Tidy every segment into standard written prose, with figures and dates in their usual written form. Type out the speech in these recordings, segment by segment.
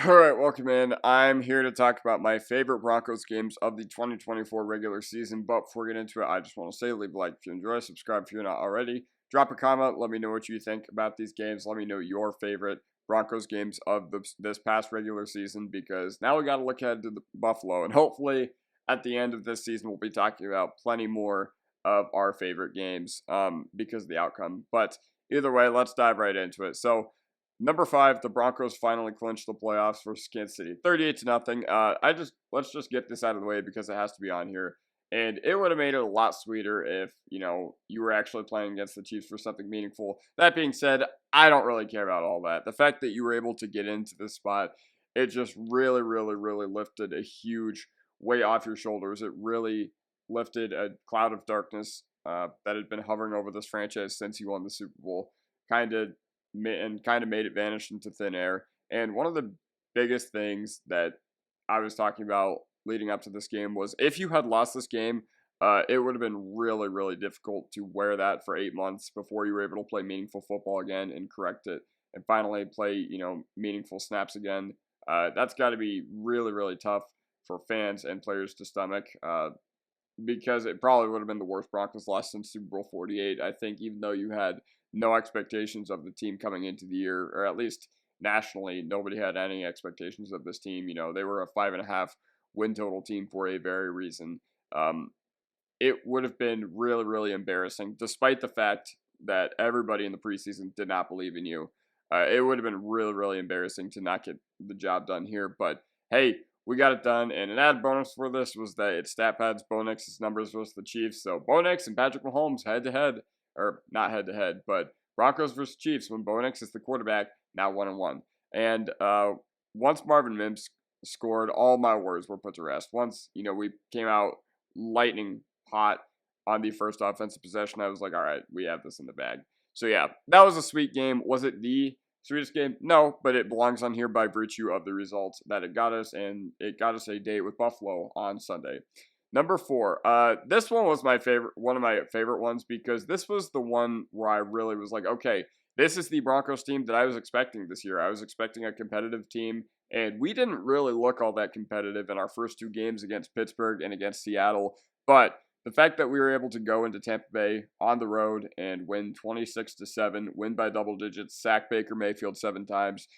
All right, welcome in. I'm here to talk about my favorite Broncos games of the 2024 regular season. But before we get into it, I just want to say leave a like if you enjoy, subscribe if you're not already. Drop a comment. Let me know what you think about these games. Let me know your favorite Broncos games of this past regular season, because now we got to look ahead to the Buffalo. And hopefully at the end of this season, we'll be talking about plenty more of our favorite games because of the outcome. But either way, let's dive right into it. So, number 5, the Broncos finally clinched the playoffs versus Kansas City, 38-0. Let's just get this out of the way because it has to be on here. And it would have made it a lot sweeter if, you were actually playing against the Chiefs for something meaningful. That being said, I don't really care about all that. The fact that you were able to get into this spot, it just really, really, really lifted a huge weight off your shoulders. It really lifted a cloud of darkness that had been hovering over this franchise since you won the Super Bowl. Kind of made it vanish into thin air. And one of the biggest things that I was talking about leading up to this game was if you had lost this game, it would have been really, really difficult to wear that for 8 months before you were able to play meaningful football again and correct it and finally play, meaningful snaps again. That's got to be really, really tough for fans and players to stomach. Because it probably would have been the worst Broncos loss since Super Bowl 48. I think even though you had no expectations of the team coming into the year, or at least nationally, nobody had any expectations of this team. They were a 5.5 win total team for a very reason. It would have been really, really embarrassing, despite the fact that everybody in the preseason did not believe in you. It would have been really, really embarrassing to not get the job done here. But hey, we got it done, and an added bonus for this was that it stat pads Bo Nix's numbers versus the Chiefs. So Bo Nix and Patrick Mahomes head-to-head, or not head-to-head, but Broncos versus Chiefs when Bo Nix is the quarterback, now 1-1. And once Marvin Mims scored, all my worries were put to rest. Once, we came out lightning hot on the first offensive possession, I was like, all right, we have this in the bag. So yeah, that was a sweet game. Was it the sweetest game? No, but it belongs on here by virtue of the results that it got us, and it got us a date with Buffalo on Sunday. Number 4, this one was one of my favorite ones, because this was the one where I really was like, okay, this is the Broncos team that I was expecting this year. I was expecting a competitive team, and we didn't really look all that competitive in our first 2 games against Pittsburgh and against Seattle, but the fact that we were able to go into Tampa Bay on the road and win 26-7, win by double digits, sack Baker Mayfield 7 times,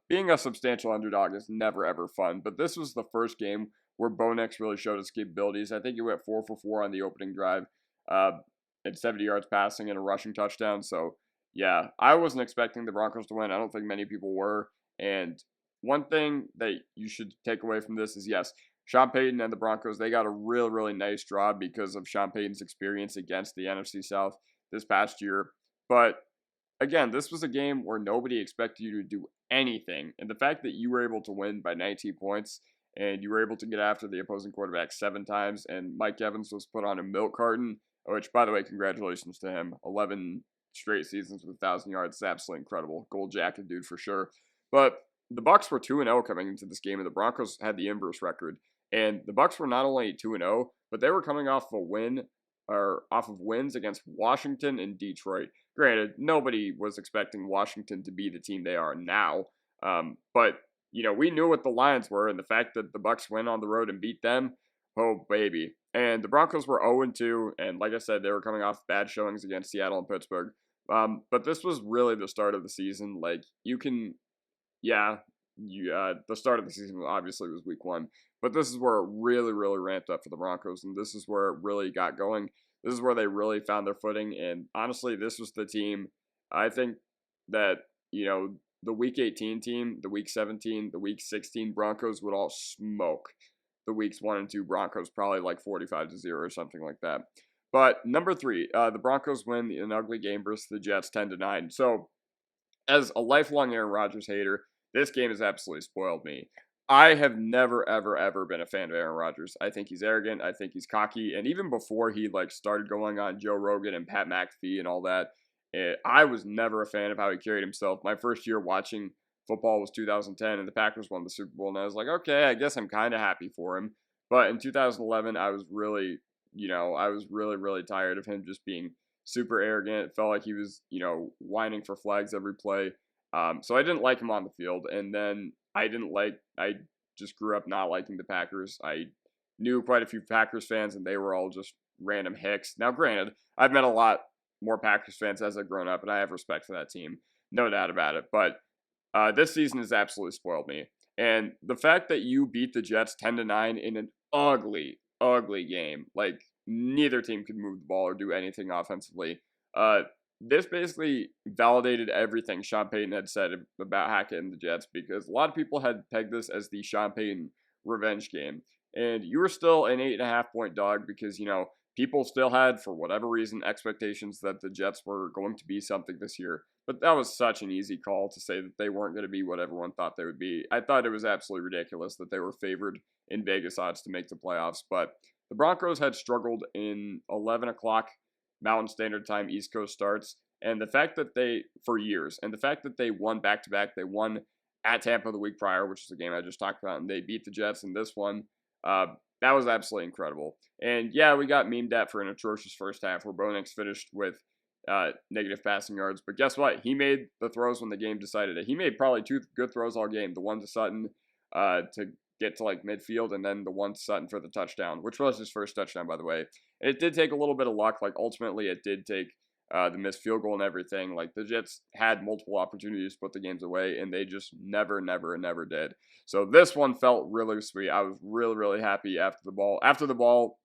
being a substantial underdog is never, ever fun. But this was the first game where Bo Nix really showed his capabilities. I think he went 4 for 4 on the opening drive and 70 yards passing and a rushing touchdown. So, yeah, I wasn't expecting the Broncos to win. I don't think many people were. And one thing that you should take away from this is, yes, Sean Payton and the Broncos, they got a really, really nice draw because of Sean Payton's experience against the NFC South this past year. But again, this was a game where nobody expected you to do anything. And the fact that you were able to win by 19 points and you were able to get after the opposing quarterback 7 times, and Mike Evans was put on a milk carton, which, by the way, congratulations to him. 11 straight seasons with 1,000 yards is absolutely incredible. Gold jacket dude for sure. But the Bucs were 2-0 coming into this game, and the Broncos had the inverse record. And the Bucs were not only 2-0, but they were coming off of wins against Washington and Detroit. Granted, nobody was expecting Washington to be the team they are now. But we knew what the Lions were, and the fact that the Bucs went on the road and beat them, oh baby. And the Broncos were 0-2, and like I said, they were coming off bad showings against Seattle and Pittsburgh. But this was really the start of the season. The start of the season obviously was week 1. But this is where it really, really ramped up for the Broncos, and this is where it really got going. This is where they really found their footing, and honestly, this was the team, I think, that, the Week 18 team, the Week 17, the Week 16 Broncos would all smoke the Weeks 1 and 2 Broncos, probably like 45-0 or something like that. But number 3, the Broncos win an ugly game versus the Jets 10-9. So, as a lifelong Aaron Rodgers hater, this game has absolutely spoiled me. I have never, ever, ever been a fan of Aaron Rodgers. I think he's arrogant. I think he's cocky. And even before he started going on Joe Rogan and Pat McAfee and all that, I was never a fan of how he carried himself. My first year watching football was 2010, and the Packers won the Super Bowl. And I was like, okay, I guess I'm kind of happy for him. But in 2011, I was really, really tired of him just being super arrogant. It felt like he was, whining for flags every play. So I didn't like him on the field. And then I didn't like. I just grew up not liking the Packers. I knew quite a few Packers fans, and they were all just random hicks. Now, granted, I've met a lot more Packers fans as I've grown up, and I have respect for that team, no doubt about it. But this season has absolutely spoiled me. And the fact that you beat the Jets 10-9 in an ugly, ugly game, like neither team could move the ball or do anything offensively. This basically validated everything Sean Payton had said about Hackett and the Jets, because a lot of people had pegged this as the Sean Payton revenge game. And you were still an 8.5-point dog because, people still had, for whatever reason, expectations that the Jets were going to be something this year. But that was such an easy call to say that they weren't going to be what everyone thought they would be. I thought it was absolutely ridiculous that they were favored in Vegas odds to make the playoffs. But the Broncos had struggled in 11 o'clock Mountain Standard Time East Coast starts. And the fact that for years, and the fact that they won back-to-back, they won at Tampa the week prior, which is the game I just talked about, and they beat the Jets in this one. That was absolutely incredible. And yeah, we got memed at for an atrocious first half where Bo Nix finished with negative passing yards. But guess what? He made the throws when the game decided it. He made probably 2 good throws all game. The one to Sutton to get to like midfield, and then the one to Sutton for the touchdown, which was his first touchdown, by the way. And it did take a little bit of luck. Like ultimately, it did take the missed field goal and everything. Like the Jets had multiple opportunities to put the games away, and they just never did. So this one felt really sweet. I was really, really happy after the ball. After the ball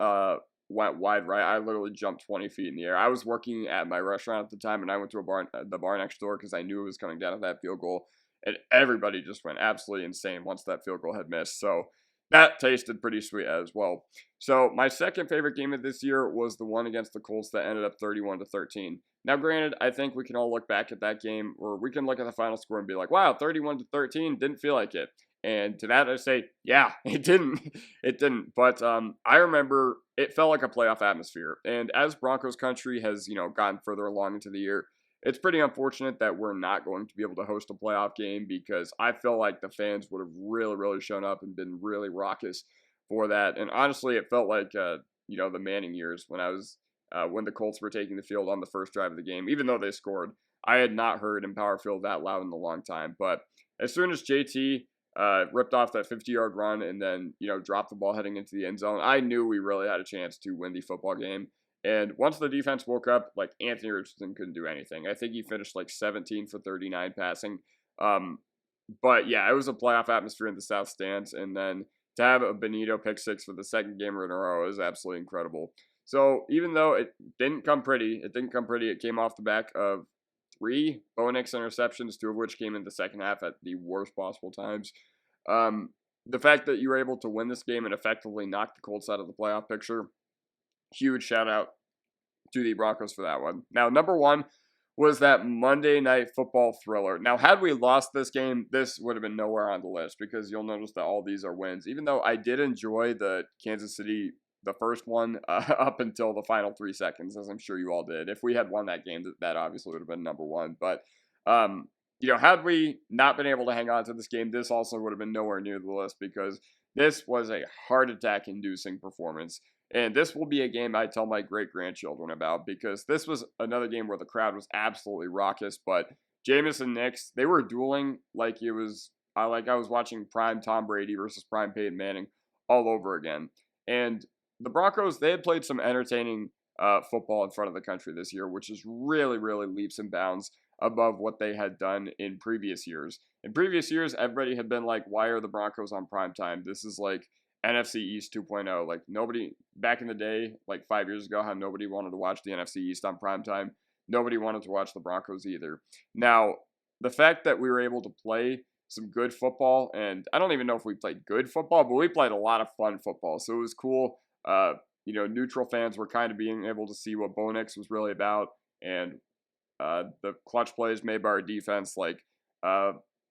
went wide right, I literally jumped 20 feet in the air. I was working at my restaurant at the time, and I went to the bar next door because I knew it was coming down to that field goal. And everybody just went absolutely insane once that field goal had missed. So that tasted pretty sweet as well. So my second favorite game of this year was the one against the Colts that ended up 31-13. Now, granted, I think we can all look back at that game, or we can look at the final score and be like, wow, 31-13, didn't feel like it. And to that, I say, yeah, it didn't. It didn't. But I remember it felt like a playoff atmosphere. And as Broncos country has, gotten further along into the year, it's pretty unfortunate that we're not going to be able to host a playoff game, because I feel like the fans would have really, really shown up and been really raucous for that. And honestly, it felt like, the Manning years when the Colts were taking the field on the first drive of the game. Even though they scored, I had not heard Empower Field that loud in a long time. But as soon as JT ripped off that 50-yard run and then, dropped the ball heading into the end zone, I knew we really had a chance to win the football game. And once the defense woke up, like Anthony Richardson couldn't do anything. I think he finished like 17 for 39 passing. But yeah, it was a playoff atmosphere in the South Stands. And then to have a Bonitto pick six for the second game in a row is absolutely incredible. So even though it didn't come pretty, it came off the back of 3 Bo Nix interceptions, 2 of which came in the second half at the worst possible times. The fact that you were able to win this game and effectively knock the Colts out of the playoff picture, huge shout out to the Broncos for that one. Now, number 1 was that Monday Night Football thriller. Now, had we lost this game, this would have been nowhere on the list, because you'll notice that all these are wins. Even though I did enjoy the Kansas City, the first one, up until the final 3 seconds, as I'm sure you all did. If we had won that game, that obviously would have been number 1. But, had we not been able to hang on to this game, this also would have been nowhere near the list, because this was a heart attack-inducing performance. And this will be a game I tell my great-grandchildren about, because this was another game where the crowd was absolutely raucous. But Jameis and Nix, they were dueling like I was watching prime Tom Brady versus prime Peyton Manning all over again. And the Broncos, they had played some entertaining football in front of the country this year, which is really, really leaps and bounds above what they had done in previous years. In previous years, everybody had been like, why are the Broncos on primetime? This is like NFC East 2.0. Like nobody, back in the day, like 5 years ago, how nobody wanted to watch the NFC East on primetime. Nobody wanted to watch the Broncos either. Now, the fact that we were able to play some good football, and I don't even know if we played good football, but we played a lot of fun football. So it was cool. Neutral fans were kind of being able to see what Bo Nix was really about, and the clutch plays made by our defense.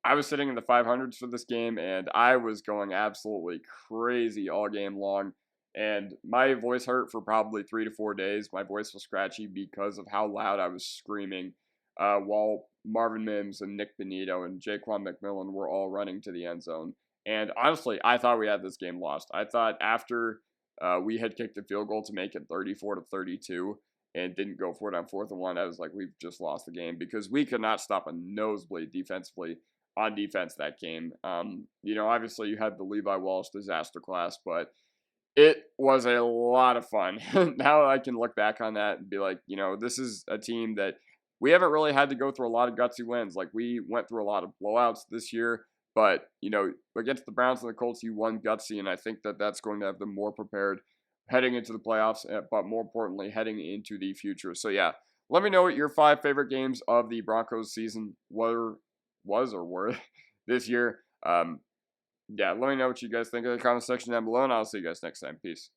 I was sitting in the 500s for this game, and I was going absolutely crazy all game long. And my voice hurt for probably 3 to 4 days. My voice was scratchy because of how loud I was screaming while Marvin Mims and Nik Bonitto and McMillain were all running to the end zone. And honestly, I thought we had this game lost. I thought after we had kicked a field goal to make it 34-32 and didn't go for it on 4th and 1, I was like, we've just lost the game, because we could not stop a nosebleed defensively on defense that game. Obviously you had the Levi Wallace disaster class, but it was a lot of fun. Now I can look back on that and be like, this is a team that we haven't really had to go through a lot of gutsy wins. Like, we went through a lot of blowouts this year, but, against the Browns and the Colts, you won gutsy, and I think that that's going to have them more prepared heading into the playoffs, but more importantly, heading into the future. So, yeah, let me know what your 5 favorite games of the Broncos season were this year. Yeah, let me know what you guys think in the comment section down below, and I'll see you guys next time. Peace.